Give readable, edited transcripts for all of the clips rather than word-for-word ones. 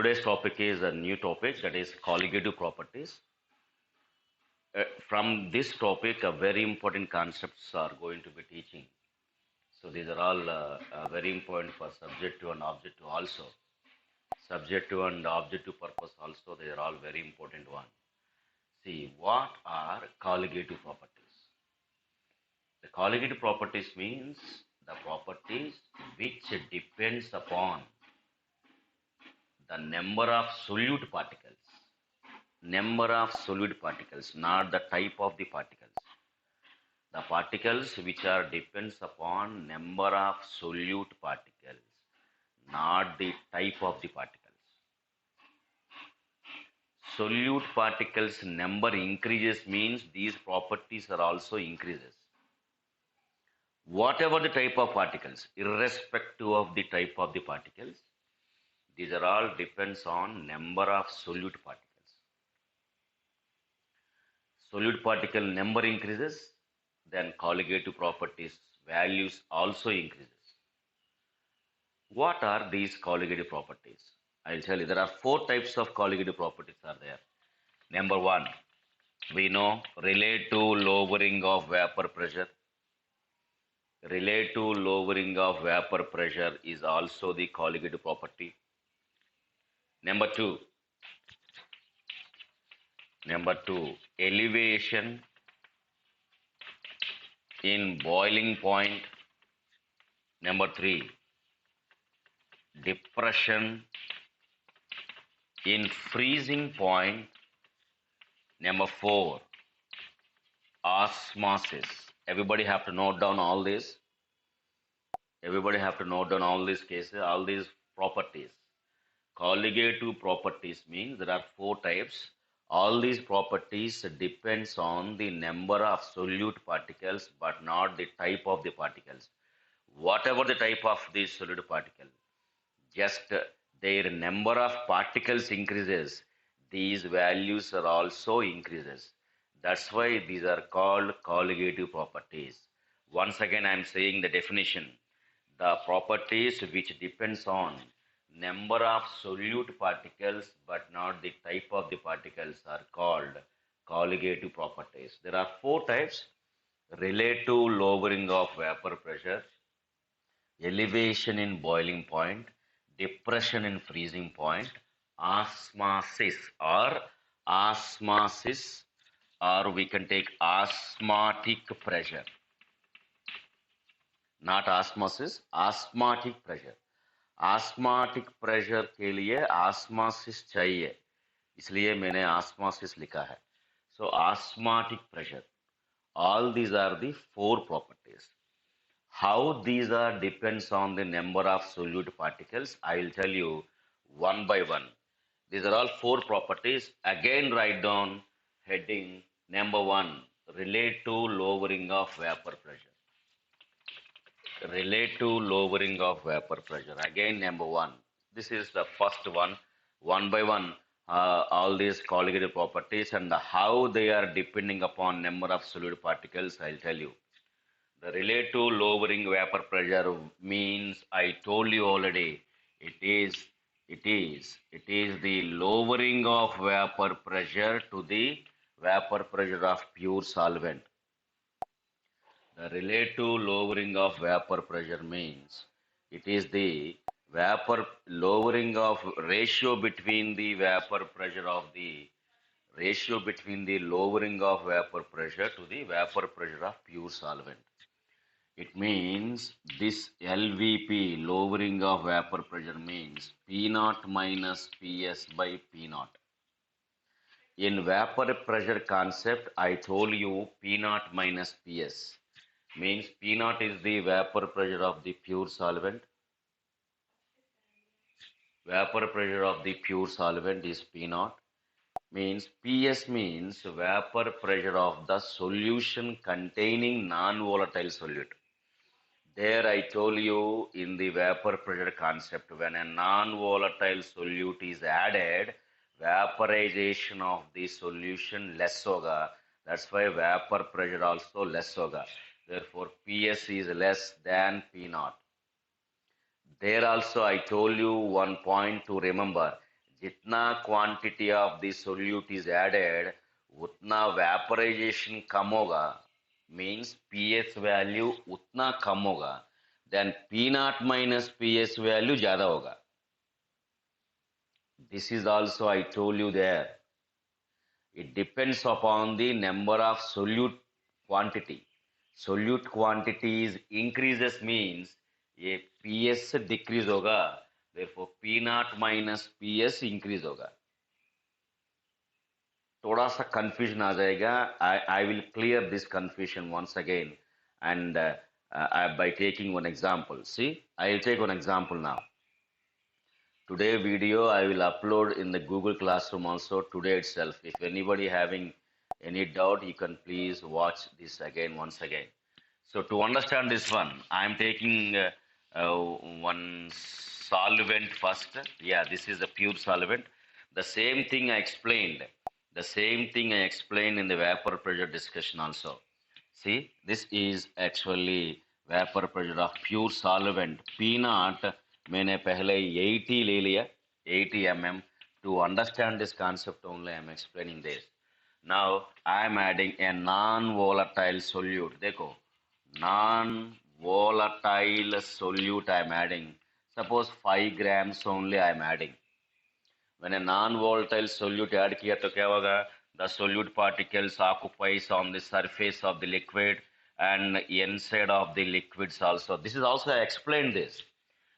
today's topic is a new topic, that is colligative properties. From this topic, a very important concepts are going to be teaching. So these are all very important for subjective and objective also. Subjective and objective purpose also, they are all very important one. See, what are colligative properties? The colligative properties means the properties which depends upon the number of solute particles. Number of solute particles, not the type of the particles. The particles which are depends upon number of solute particles, not the type of the particles. Solute particles number increases means these properties are also increases. Whatever the type of particles, irrespective of the type of the particles, these are all depends on number of solute particles. Solute particle number increases, then colligative properties values also increases. What are these colligative properties? I'll tell you, there are four types of colligative properties are there. Number one, we know relative lowering of vapor pressure. Relative lowering of vapor pressure is also the colligative property. Number two, elevation in boiling point. Number three, depression in freezing point. Number four, osmosis. Everybody have to note down all this. Everybody have to note down all these cases, all these properties. Colligative properties means there are four types. All these properties depends on the number of solute particles, but not the type of the particles. Whatever the type of the solute particle, just their number of particles increases, these values are also increases. That's why these are called colligative properties. Once again, I am saying the definition. The properties which depends on number of solute particles but not the type of the particles are called colligative properties. There are four types: relative lowering of vapor pressure, elevation in boiling point, depression in freezing point, osmosis or we can take osmotic pressure. Not osmosis, osmotic pressure. Osmotic pressure के लिए osmosis चाहिए, इसलिए मैंने osmosis लिखा है. So osmotic pressure, all these are the four properties. How these are depends on the number of solute particles, I will tell you one by one. These are all four properties. Again, write down heading number one, relative lowering of vapor pressure. Relative lowering of vapor pressure. Again, number one. This is the first one by one. All these colligative properties and how they are depending upon number of solute particles, I'll tell you. The relative lowering vapor pressure means, I told you already, it is the lowering of vapor pressure to the vapor pressure of pure solvent. The relative lowering of vapor pressure means it is the vapor lowering of ratio between the vapor pressure of the lowering of vapor pressure to the vapor pressure of pure solvent. It means this LVP, lowering of vapor pressure, means P naught minus PS by P naught. In vapor pressure concept, I told you P naught minus PS. Means P naught is the vapor pressure of the pure solvent. Vapor pressure of the pure solvent is P naught. Means PS means vapor pressure of the solution containing non-volatile solute. There I told you in the vapor pressure concept, when a non-volatile solute is added, vaporization of the solution less hoga. That's why vapor pressure also less hoga. Therefore, PS is less than P naught. There also I told you one point to remember. जितना quantity of the solute is added उतना vaporisation कम होगा, means PS value उतना कम होगा, then P naught minus PS value ज्यादा होगा. This is also I told you there. It depends upon the number of solute quantity. Solute quantities increases means ये PS decrease होगा, therefore P naught minus PS increase होगा. थोड़ा सा confusion आ जाएगा. I will clear this confusion once again, and by taking one example. See, I will take one example now. Today video I will upload in the Google Classroom also today itself. If anybody having any doubt, you can please watch this again once again. So to understand this one, I am taking one solvent first. Yeah, this is a pure solvent. The same thing I explained. The same thing I explained in the vapor pressure discussion also. See, this is actually vapor pressure of pure solvent. P naught मैंने पहले 80 ले लिया, 80 mm. To understand this concept only, I am explaining this. Now I am adding a non-volatile solute. देखो, non-volatile solute I am adding. Suppose 5 grams only I am adding. When a non-volatile solute add किया तो क्या होगा? The solute particles occupies on the surface of the liquid and inside of the liquids also. This is also I explained this.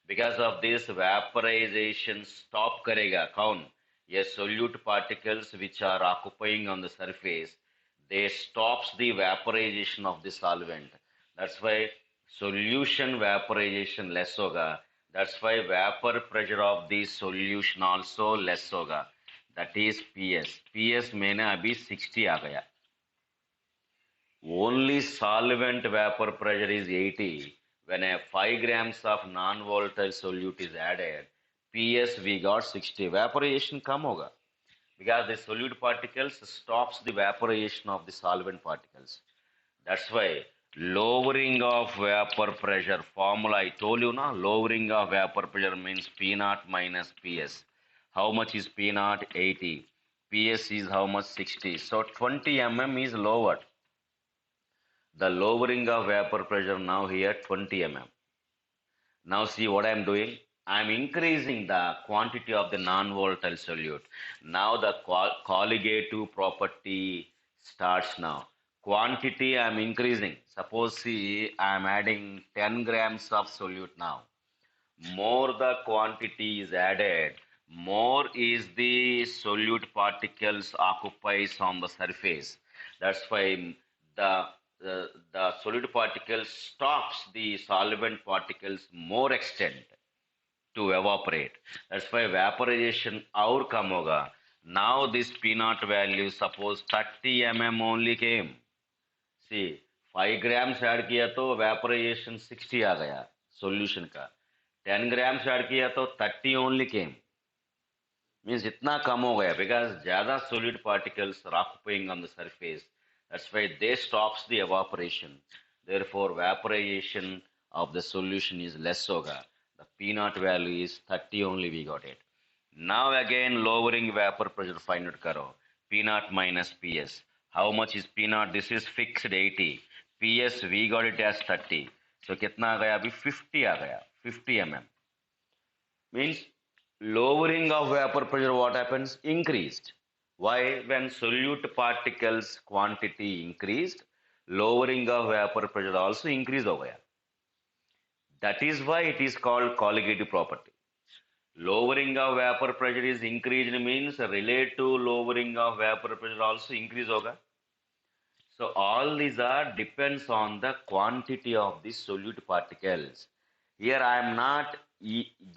Because of this vaporization stop करेगा कौन? ये solute particles which are occupying on the surface, they stops the vaporization of the solvent. That's why solution vaporization less होगा. That's why vapor pressure of the solution also less होगा. That is PS. PS मैंने अभी 60 आ गया. Only solvent vapor pressure is 80. When a 5 grams of non-volatile solute is added, PS we got 60. Vaporization कम होगा. Because the solute particles stops the vaporization of the solvent particles. That's why lowering of vapor pressure formula I told you now, lowering of vapor pressure means P naught minus PS. How much is P naught? 80. PS is how much? 60. So 20 mm is lowered. The lowering of vapor pressure now here 20 mm. Now see what I am doing. I am increasing the quantity of the non-volatile solute. Now the colligative property starts now. Quantity I am increasing. Suppose see I am adding 10 grams of solute now. More the quantity is added, more is the solute particles occupies on the surface. That's why the the solute particle stops the solvent particles more extent to evaporate. That's why vaporization और कम होगा. Now this P naught value suppose 30 mm only came. See 5 grams add किया तो vaporization 60 आ गया solution का. 10 grams add किया तो 30 only came. Means इतना कम हो गया because ज्यादा solute particles are occupying on the surface. That's why they stops the evaporation. Therefore vaporization of the solution is less होगा. The P naught value is 30 only we got it. Now again lowering vapor pressure find out करो. P naught minus PS. How much is P naught? This is fixed 80. PS we got it as 30. So कितना आ गया अभी 50 आ गया. 50 mm. Means lowering of vapor pressure what happens? Increased. Why? When solute particles quantity increased, lowering of vapor pressure also increased हो गया. That is why it is called colligative property. Lowering of vapor pressure is increased means related to lowering of vapor pressure also increase होगा. So all these are depends on the quantity of the solute particles. Here I am not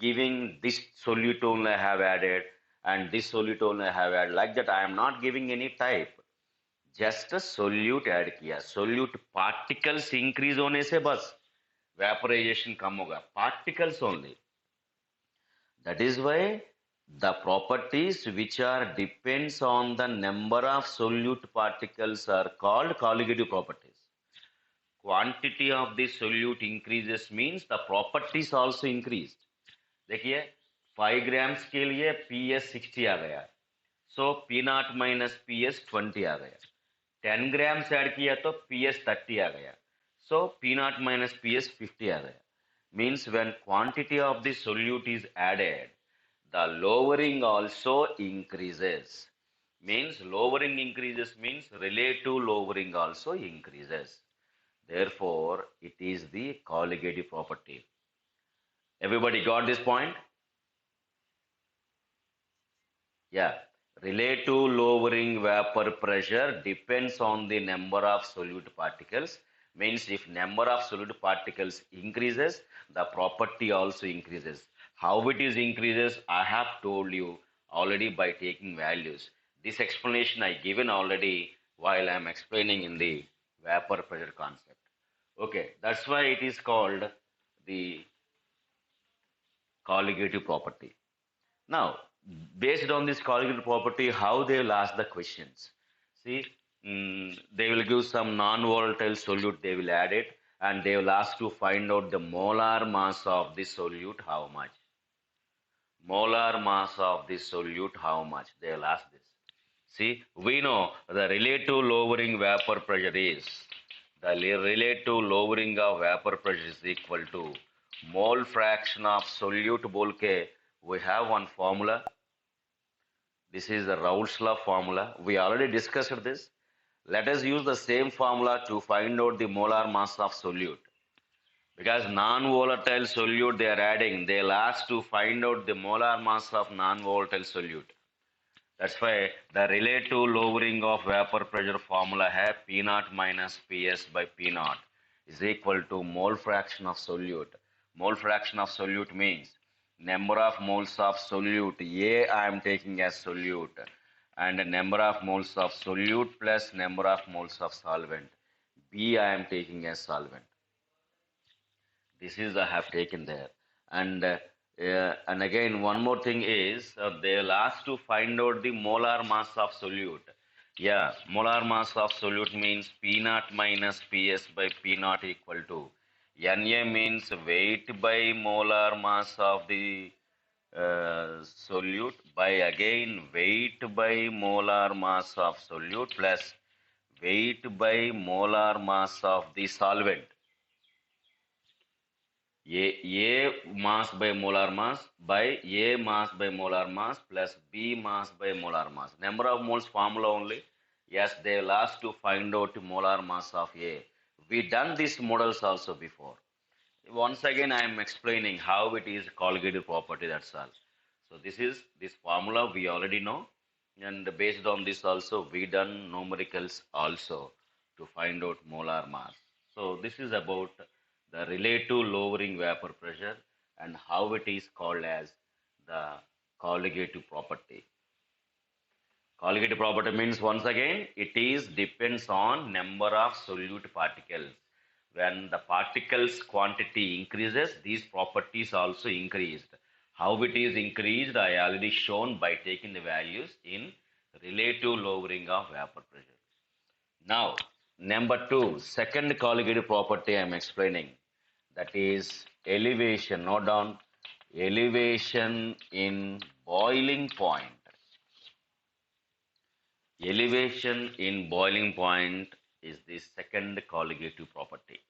giving this solute only I have added and this solute only I have added. Like that I am not giving any type. Just a solute add किया. Solute particles increase होने से बस vaporization कम होगा. Particles only. That is why the properties which are depends on the number of solute particles are called colligative properties. Quantity of the solute increases means the properties also increased. देखिए 5 grams के लिए PS 60 आ गया, सो P naught minus PS 20 आ गया। 10 grams add किया तो PS 30 आ गया, सो P naught minus PS 50 आ गया। Means when quantity of the solute is added, the lowering also increases. Means lowering increases means relative lowering also increases. Therefore, it is the colligative property. Everybody got this point? Yeah. Relative lowering vapor pressure depends on the number of solute particles. Means if number of solute particles increases, the property also increases. How it is increases, I have told you already by taking values. This explanation I given already while I am explaining in the vapor pressure concept. Okay, that's why it is called the colligative property. Now, based on this colligative property, how they will ask the questions. See, they will give some non-volatile solute, they will add it, and they will ask to find out the molar mass of this solute, how much. Molar mass of this solute, how much. They will ask this. See, we know the relative lowering vapor pressure is, the relative lowering of vapor pressure is equal to mole fraction of solute Bolke. We have one formula. This is the Raoult's law formula. We already discussed this. Let us use the same formula to find out the molar mass of solute. Because non-volatile solute they are adding, they'll ask to find out the molar mass of non-volatile solute. That's why the relative lowering of vapor pressure formula hai P naught minus PS by P naught is equal to mole fraction of solute. Mole fraction of solute means number of moles of solute A I am taking as solute, and number of moles of solute plus number of moles of solvent B I am taking as solvent. This is I have taken there. And again, one more thing is they'll ask to find out the molar mass of solute. Yeah, molar mass of solute means P naught minus PS by P naught equal to Na means weight by molar mass of the solute by again weight by molar mass of solute plus weight by molar mass of the solvent. A mass by molar mass by A mass by molar mass plus B mass by molar mass. Number of moles formula only. Yes, they will ask to find out molar mass of A. We done these models also before. Once again, I am explaining how it is colligative property. That's all. So this formula we already know, and based on this also we done numericals also to find out molar mass. So this is about the relative lowering vapor pressure and how it is called as the colligative property. Colligative property means once again it is depends on number of solute particles. When the particles quantity increases, these properties also increased. How it is increased, I already shown by taking the values in relative lowering of vapor pressure. Now, number two, second colligative property I am explaining, that is elevation. Note down elevation in boiling point. Elevation in boiling point is the second colligative property.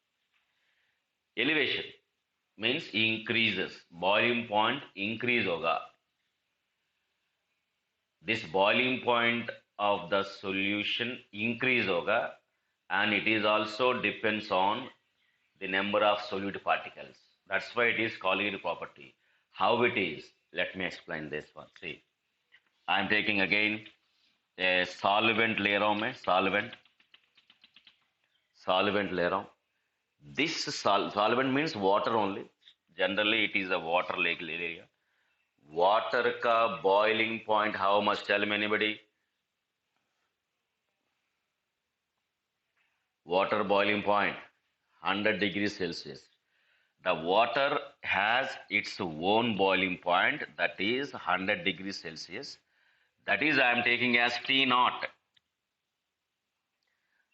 Elevation means increases. Boiling point increase hoga. This boiling point of the solution increase hoga, and it is also depends on the number of solute particles. That's why it is colligative property. How it is? Let me explain this one. See, I am taking again a solvent ले रहा हूं मैं, solvent ले रहा हूं. This solvent means water only. Generally, it is a water lake area. Water ka boiling point, how much? Tell me anybody. Water boiling point, 100 degrees Celsius. The water has its own boiling point, that is 100 degrees Celsius. That is I am taking as T naught.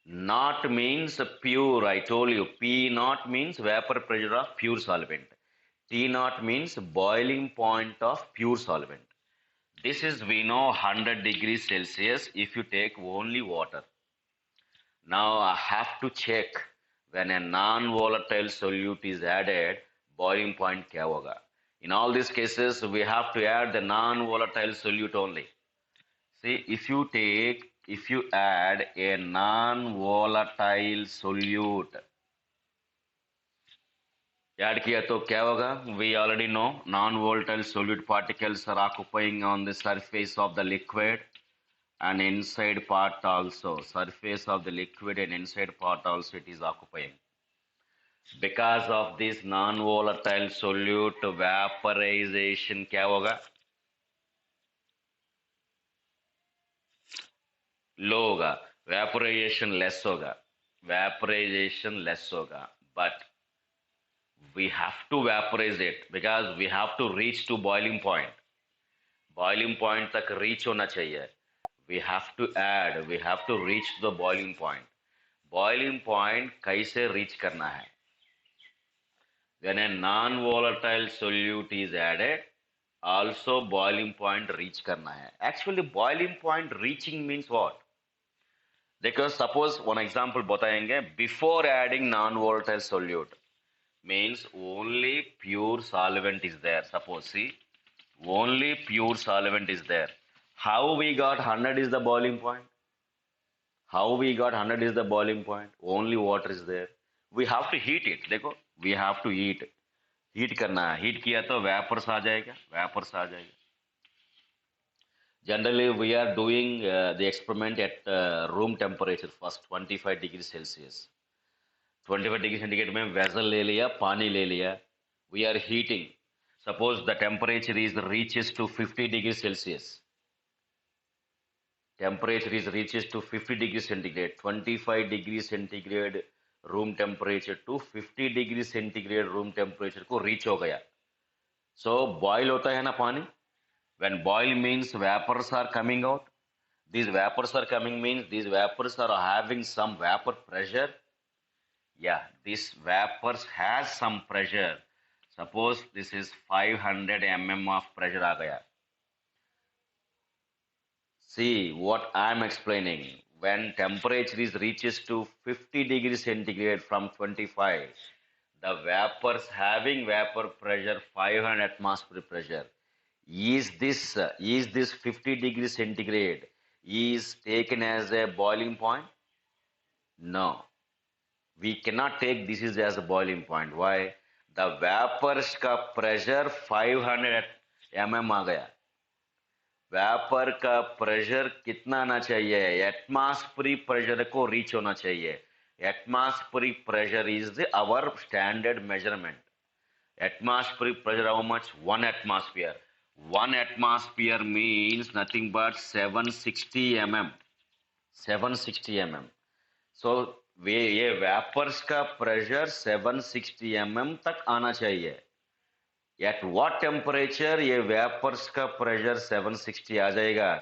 Naught means pure, I told you. P naught means vapor pressure of pure solvent. T naught means boiling point of pure solvent. This is, we know, 100 degrees Celsius if you take only water. Now I have to check when a non-volatile solute is added, boiling point क्या होगा. In all these cases, we have to add the non-volatile solute only. See, if you add a non-volatile solute, add किया तो क्या होगा? We already know non-volatile solute particles are occupying on the surface of the liquid and inside part also. Surface of the liquid and inside part also it is occupying. Because of this non-volatile solute, vaporization क्या होगा? लो होगा. Vaporization less होगा. Vaporization less होगा. But we have to vaporize it because we have to reach to boiling point. Boiling point तक reach होना चाहिए. We have to add, we have to reach the boiling point. Boiling point कैसे reach करना है? When a non-volatile solute is added, also boiling point reach करना है. Actually, boiling point reaching means what? Because suppose one example बताएंगे. Before adding non-volatile solute means only pure solvent is there. Suppose, see, only pure solvent is there. How we got 100 is the boiling point? How we got 100 is the boiling point? Only water is there. We have to heat it. देखो, we have to heat. Heat करना है. Heat किया तो vapors आ जाएगा. Vapors आ जाएगा. Generally, we are doing the experiment at room temperature first, 25 degrees Celsius. 25 degree centigrade में vessel ले लिया, पानी ले लिया. We are heating. Suppose the temperature is reaches to 50 degrees Celsius. Temperature is reaches to 50 degrees centigrade. 25 degrees centigrade room temperature to 50 degrees centigrade room temperature को reach हो गया. So boil होता है ना पानी. When boil means vapors are coming out. These vapors are coming means these vapors are having some vapor pressure. Yeah, this vapors has some pressure. Suppose this is 500 mm of pressure आ गया. See what I am explaining. When temperature is reaches to 50 degrees centigrade from 25, the vapors having vapor pressure 500 atmosphere pressure. Is this 50 degrees centigrade is taken as a boiling point? No. We cannot take this is as a boiling point. Why? The vapors का pressure 500 mm आ गया. Vapor का pressure कितना आना चाहिए? Atmospheric pressure को reach होना चाहिए. Atmospheric pressure is our standard measurement. Atmospheric pressure how much? 1 atmosphere. 1 atmosphere means nothing but 760 mm. 760 mm. So ये वेपर्स का प्रेशर 760 mm तक आना चाहिए. At what temperature ये वेपर्स का प्रेशर 760 आ जाएगा?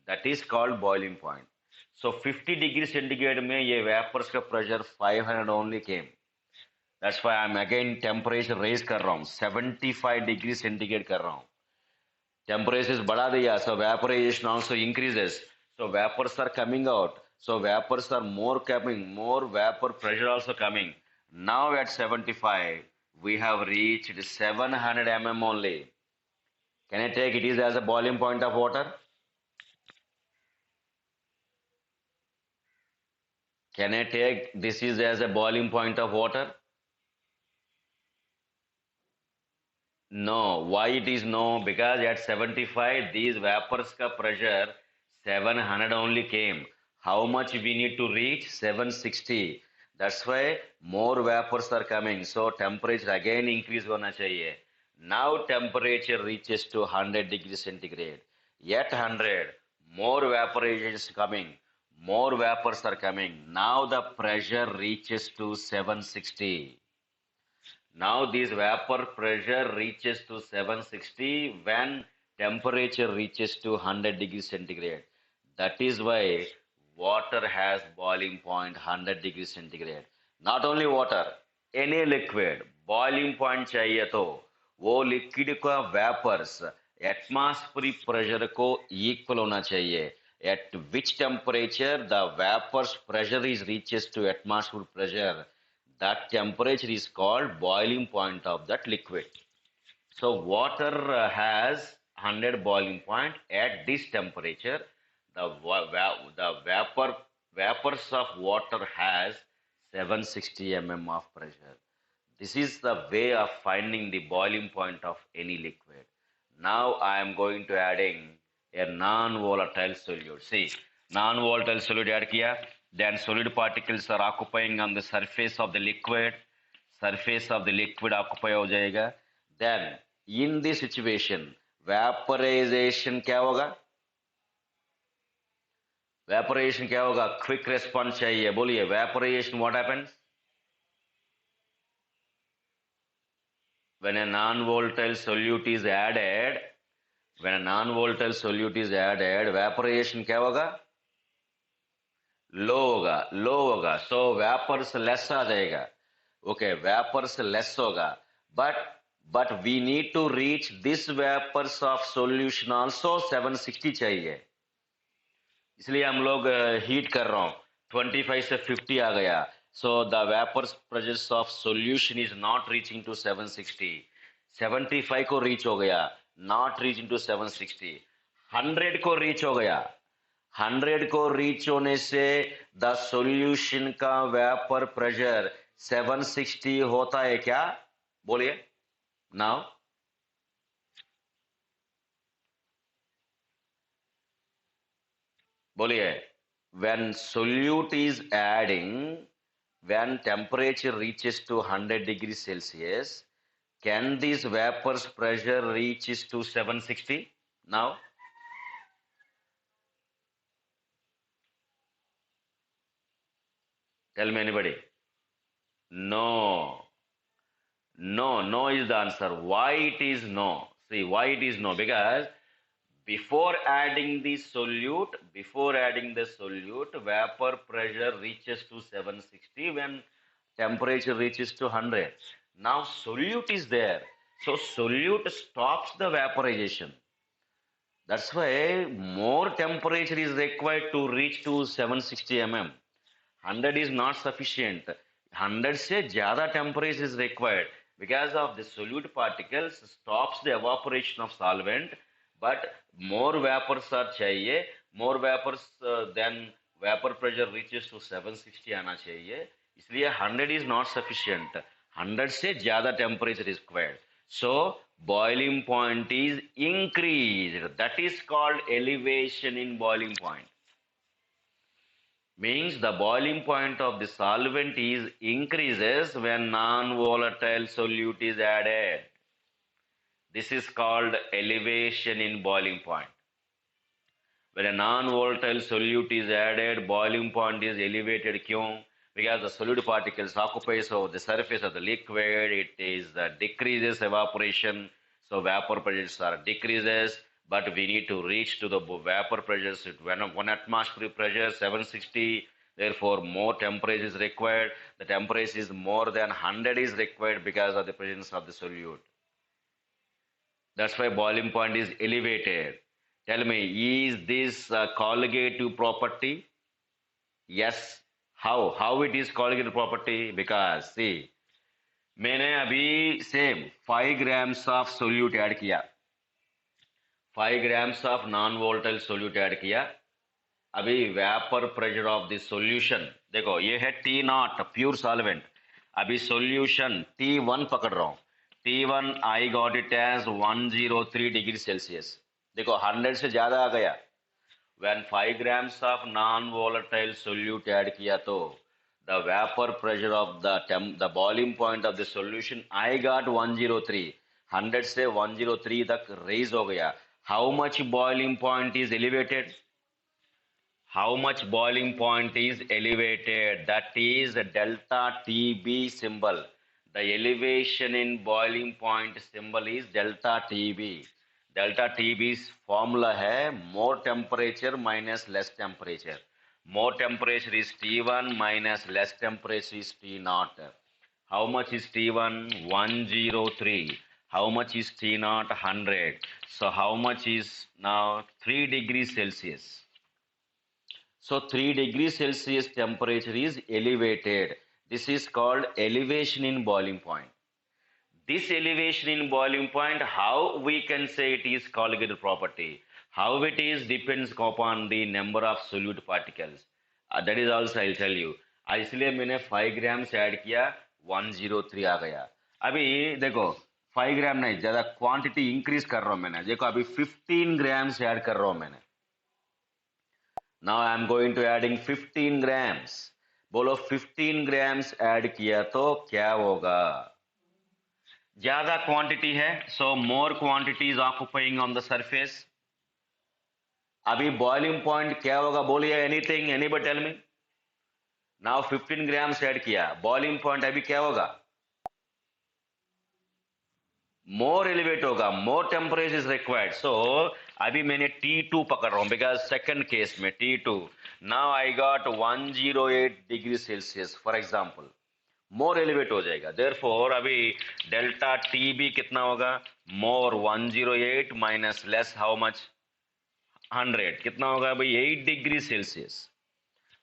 That is called boiling point. So 50 degree centigrade में ये वेपर्स का pressure 500 only came. That's why I'm again temperature raise कर रहा हूँ. 75 डिग्री सेंटीग्रेड कर रहा हूँ. Temperature बढ़ा दिया, so vaporization also increases. So vapors are coming out. So vapors are more coming, more vapor pressure also coming. Now at 75, we have reached 700 mm only. Can I take it is as a boiling point of water? Can I take this is as a boiling point of water? No. Why it is no? Because at 75, these vapors ka pressure 700 only came. How much we need to reach? 760. That's why more vapors are coming. So temperature again increase hona chahiye. Now temperature reaches to 100 degrees centigrade. Yet 100, more vaporization is coming. More vapors are coming. Now the pressure reaches to 760. Now this vapor pressure reaches to 760 when temperature reaches to 100 degrees centigrade. That is why water has boiling point 100 degrees centigrade. Not only water, any liquid, boiling point चाहिए तो वो liquid का vapours atmospheric pressure को equal होना चाहिए. At which temperature the vapor's pressure is reaches to atmospheric pressure, that temperature is called boiling point of that liquid. So water has 100 boiling point. At this temperature, the vapors of water has 760 mm of pressure. This is the way of finding the boiling point of any liquid. Now I am going to adding a non-volatile solute. See, non-volatile solute add kiya, then solid particles are occupying on the surface of the liquid. Surface of the liquid occupy हो जाएगा. Then in this situation vaporization क्या होगा? Vaporization क्या होगा? Quick response चाहिए. बोलिए vaporization what happens? When a non-volatile solute is added, when a non-volatile solute is added, vaporization क्या होगा? लो होगा, लो होगा. So vapors less आ जाएगा. Okay, vapors less होगा. But we need to reach this vapors of solution also 760 चाहिए. इसलिए हम लोग हीट कर रहा हूँ. 25 से 50 आ गया. So the vapors pressure of solution is not reaching to 760. 75 को रीच हो गया, not reaching to 760. 100 को रीच हो गया. 100 को रीच होने से द सॉल्यूशन का वेपर प्रेशर 760 होता है क्या? बोलिए. नाउ बोलिए. When solute is adding, when temperature reaches to 100 degrees Celsius, can this vapor's pressure reaches to 760? Now tell me anybody. No. No is the answer. Why it is no? See why it is no, because before adding the solute, vapor pressure reaches to 760 when temperature reaches to 100. Now solute is there, so solute stops the vaporization. That's why more temperature is required to reach to 760 mm. 100 is not sufficient. 100 से ज़्यादा temperature is required because of the solute particles stops the evaporation of solvent, but more vapors are चाहिए. More vapors then vapor pressure reaches to 760 आना चाहिए. इसलिए 100 is not sufficient. 100 से ज़्यादा temperature is required. So boiling point is increased. That is called elevation in boiling point. Means the boiling point of the solvent is increases when non-volatile solute is added. This is called elevation in boiling point. When a non-volatile solute is added, boiling point is elevated. क्यों? Because the solute particles occupies over the surface of the liquid, it is decreases evaporation, so vapor pressures are decreases. But we need to reach to the vapor pressures at 1 atmospheric pressure 760. Therefore more temperature is required. The temperature is more than 100 is required because of the presence of the solute. That's why boiling point is elevated. Tell me, is this colligative property? Yes. How it is colligative property? Because see, मैंने अभी same 5 grams of solute add किया, 5 grams of non-volatile solute add किया. अभी vapour pressure of the solution देखो, ये है T naught pure solvent. अभी solution T1 पकड़ रहा हूं. T1 I got it as 103 degree Celsius. देखो 100 से ज्यादा आ गया. When 5 grams of non-volatile solute add किया तो the vapor pressure of the boiling point of the solution I got 103. 100 से 103 तक raise हो गया. How much boiling point is elevated? How much boiling point is elevated? That is delta TB symbol. The elevation in boiling point symbol is delta TB. Delta TB's formula है more temperature minus less temperature. More temperature is T1 minus less temperature is T0. How much is T1? 103. How much is T naught? 100. So how much is now 3 degrees Celsius? So 3 degrees Celsius temperature is elevated. This is called elevation in boiling point. This elevation in boiling point, how we can say it is colligated property? How it is depends upon the number of solute particles. That is also I'll tell you. इसलिए मैंने 5 grams add किया 103 आ गया. अभी देखो 5 ग्राम नहीं, ज्यादा quantity increase कर रहा हूं मैंने. देखो अभी 15 ग्राम्स ऐड कर रहा हूं मैंने. Now I am going to adding 15 grams. बोलो 15 ग्राम्स ऐड किया तो क्या होगा? ज्यादा क्वांटिटी है, so more quantity is occupying on the surface. अभी बॉइलिंग पॉइंट क्या होगा बोलिए? Anything, anybody tell me. Now 15 grams add किया, बॉइलिंग पॉइंट अभी क्या होगा? मोर एलिवेट होगा, more temperature is required. So अभी मैंने T2 पकड़ रहा हूं बिकॉज सेकंड केस में T2. Now I got 108 degree Celsius for example. More elevate हो जाएगा. देयरफॉर अभी डेल्टा टी बी कितना होगा? मोर 108 माइनस लेस हाउ मच? 100. कितना होगा भाई? 8 degree Celsius.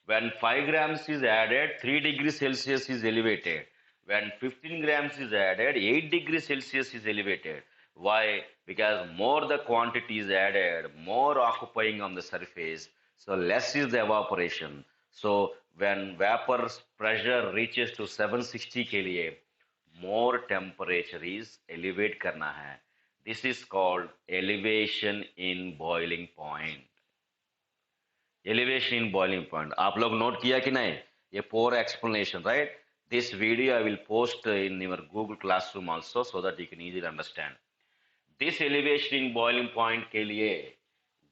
When 5 grams is added, 3 degrees Celsius is elevated. When 15 grams is added, 8 degrees Celsius is elevated. Why? Because more the quantity is added, more occupying on the surface, so less is the evaporation. So when vapor pressure reaches to 760 के लिए more temperature is elevate करना है. This is called elevation in boiling point. Elevation in boiling point. आप लोग note किया कि नहीं? ये पूरा explanation, right? This video I will post in your Google Classroom also so that you can easily understand. This elevation in boiling point के लिए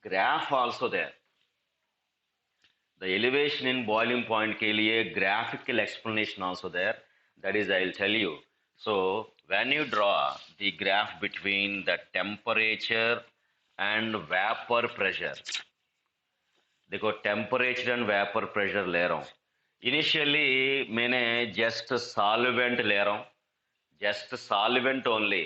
graph also there. The elevation in boiling point के लिए graphical explanation also there. That is, I will tell you. So when you draw the graph between the temperature and vapor pressure, देखो temperature and vapour pressure ले रहा हूं. Initially मैंने just solvent ले रहा हूं, जस्ट सॉल्वेंट ओनली.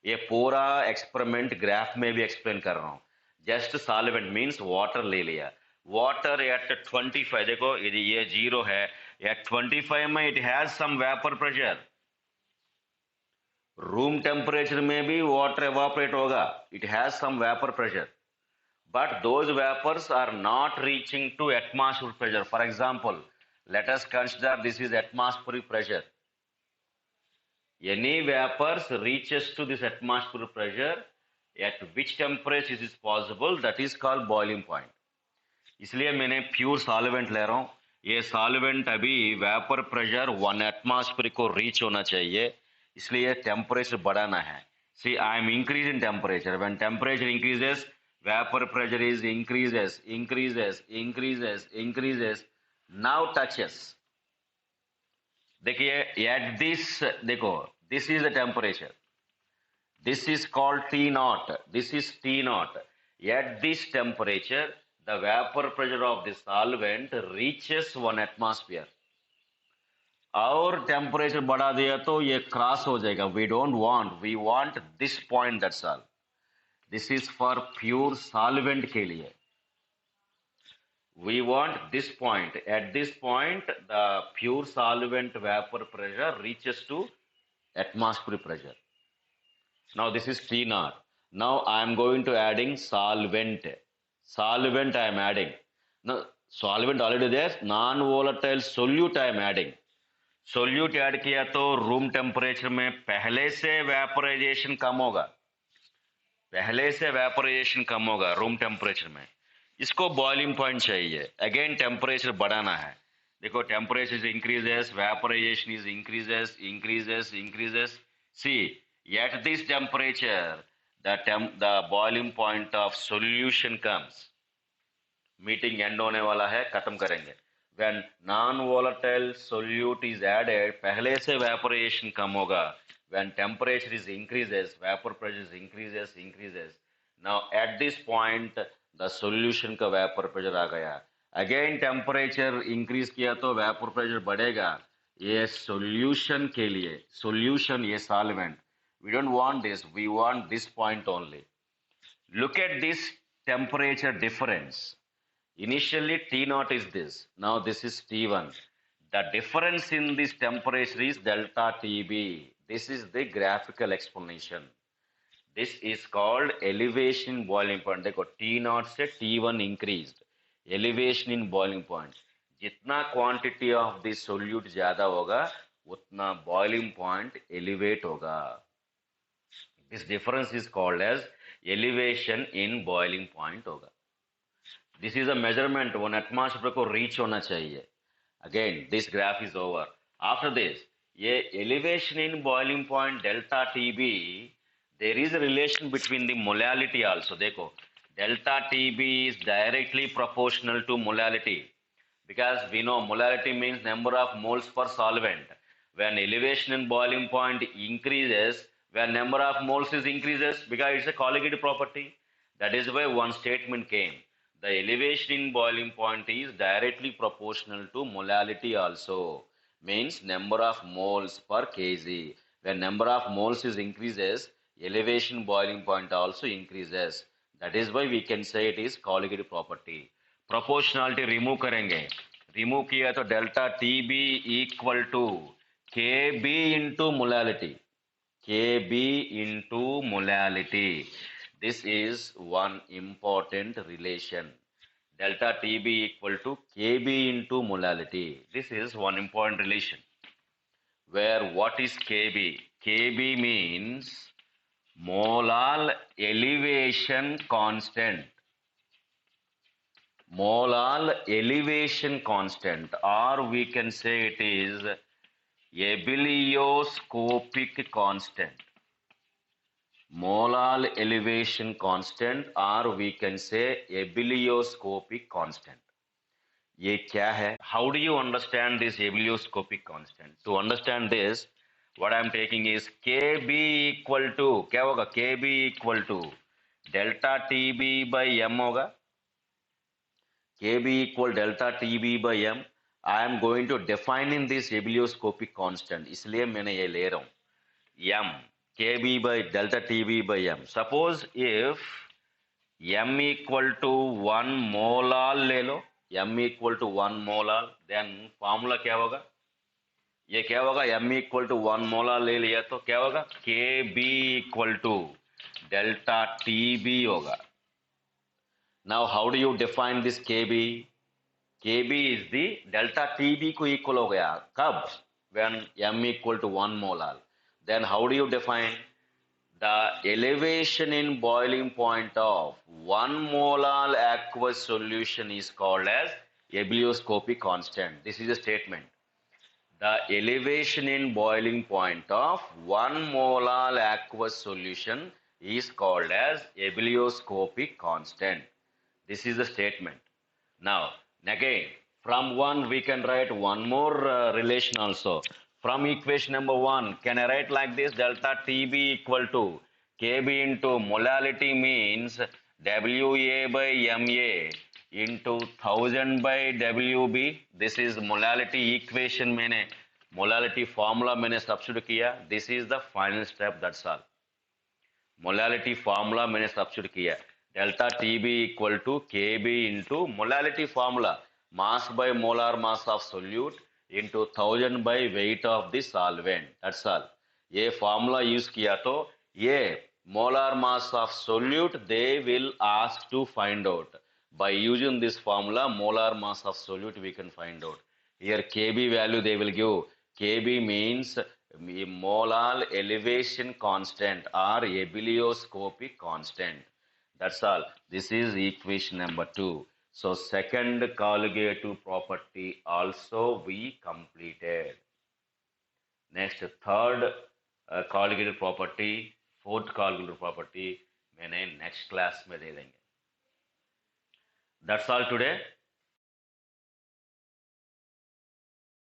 ये पूरा एक्सपेरिमेंट ग्राफ में भी एक्सप्लेन कर रहा हूं. जस्ट सॉल्वेंट मींस वाटर ले लिया. वाटर एट 25, देखो ये 0 है, एट 25 में it has some vapour pressure. Room temperature में भी वाटर एवापोरेट होगा, it has some vapour pressure. But those vapors are not reaching to atmospheric pressure. For example, let us consider this is atmospheric pressure. Any vapors reaches to this atmospheric pressure, at which temperature is possible, that is called boiling point. इसलिए मैंने pure solvent ले रहा हूं. ये solvent अभी vapour pressure 1 atmosphere को reach होना चाहिए, इसलिए टेम्परेचर बढ़ाना है. See, I am increasing temperature. When temperature increases, vapor pressure is increases, now touches. देखिए at this, देखो this is the temperature, this is called T naught, this is T naught. At this temperature the vapor pressure of the solvent reaches 1 atmosphere. और temperature बढ़ा दिया तो ये cross हो जाएगा. We don't want, we want this point, that's all. This is for pure solvent के लिए. We want this point. At this point the pure solvent vapour pressure reaches to atmospheric pressure. Now this is T naught. Now I am going to adding solvent. Solvent I am adding. Now solvent already there. Non volatile solute I am adding. Solute add किया तो room temperature में पहले से vaporisation कम होगा, पहले से vaporisation कम होगा room temperature में. इसको बॉइलिंग पॉइंट चाहिए. अगेन टेम्परेचर बढ़ाना है. देखो temperature increases, vaporisation is increases. See at this temperature the boiling point of solution comes. Meeting end होने वाला है, खत्म करेंगे. When non-volatile solute is added, पहले से vaporization कम होगा. When temperature is increases, vapor pressure is increases. Now at this point the solution का vapor pressure आ गया. Again temperature increase किया तो vapor pressure बढ़ेगा. ये solution के लिए, solution ये solvent, We don't want this. We want this point only. Look at this temperature difference. Initially, T naught is this. Now this is T1. The difference in this temperature is delta TB. This is the graphical explanation. This is called elevation in boiling point. देखो T naught से T1 increased. Elevation in boiling point. जितना quantity of this solute ज़्यादा होगा, उतना boiling point elevate होगा. This difference is called as elevation in boiling point होगा. This is a measurement one atmosphere को reach होना चाहिए. Again, this graph is over. After this, ये elevation in boiling point delta TB, there is a relation between the molality also. देखो, delta TB is directly proportional to molality because we know molality means number of moles per solvent. When elevation in boiling point increases, when number of moles is increases because it's a colligative property. That is why one statement came. The elevation in boiling point is directly proportional to molality also. Means number of moles per kg. When number of moles is increases, elevation boiling point also increases. That is why we can say it is colligative property. Proportionality remove करेंगे. Remove किया तो delta TB equal to KB into molality. KB into molality. This is one important relation. Delta TB equal to KB into molality. This is one important relation. Where what is KB? KB means molar elevation constant. Molar elevation constant, or we can say it is ebullioscopic constant. Molar elevation constant, or we can say ebullioscopic constant. ये क्या है? How do you understand this ebullioscopic constant? To understand this, what I am taking is Kb equal to, क्या होगा? Kb equal to delta Tb by m होगा. Kb equal delta Tb by m. I am going to define in this ebullioscopic constant. इसलिए मैंने ये ले रहा हूँ. M Kb by delta Tb by m. Suppose if m equal to 1 molar ले लो, m equal to 1 molar, then formula क्या होगा? ये क्या होगा? m equal to 1 molar ले लिया तो क्या होगा? Kb equal to delta Tb होगा. Now how do you define this Kb? Kb is the delta Tb को equal हो गया. कब? When m equal to 1 molar. Then how do you define? The elevation in boiling point of 1 molar aqueous solution is called as ebullioscopic constant. This is a statement. The elevation in boiling point of 1 molar aqueous solution is called as ebullioscopic constant. This is the statement. Now, again, from 1 we can write one more relation also. From equation number 1, can I write like this? Delta Tb equal to Kb into molality means Wa by Ma into 1000 by Wb. This is molality equation मैंने molality formula मैंने substitute किया. This is the final step, that's all. Molality formula मैंने substitute किया. Delta Tb equal to Kb into molality formula. Mass by molar mass of solute into 1000 by weight of the solvent. That's all. ये formula use किया तो ये molar mass of solute they will ask to find out. By using this formula, molar mass of solute we can find out. Here Kb value they will give. Kb means molar elevation constant or ebullioscopic constant. That's all. This is equation number 2. So second colligative property also we completed. Next third colligative property, fourth colligative property मैंने next class में दे देंगे. That's all today.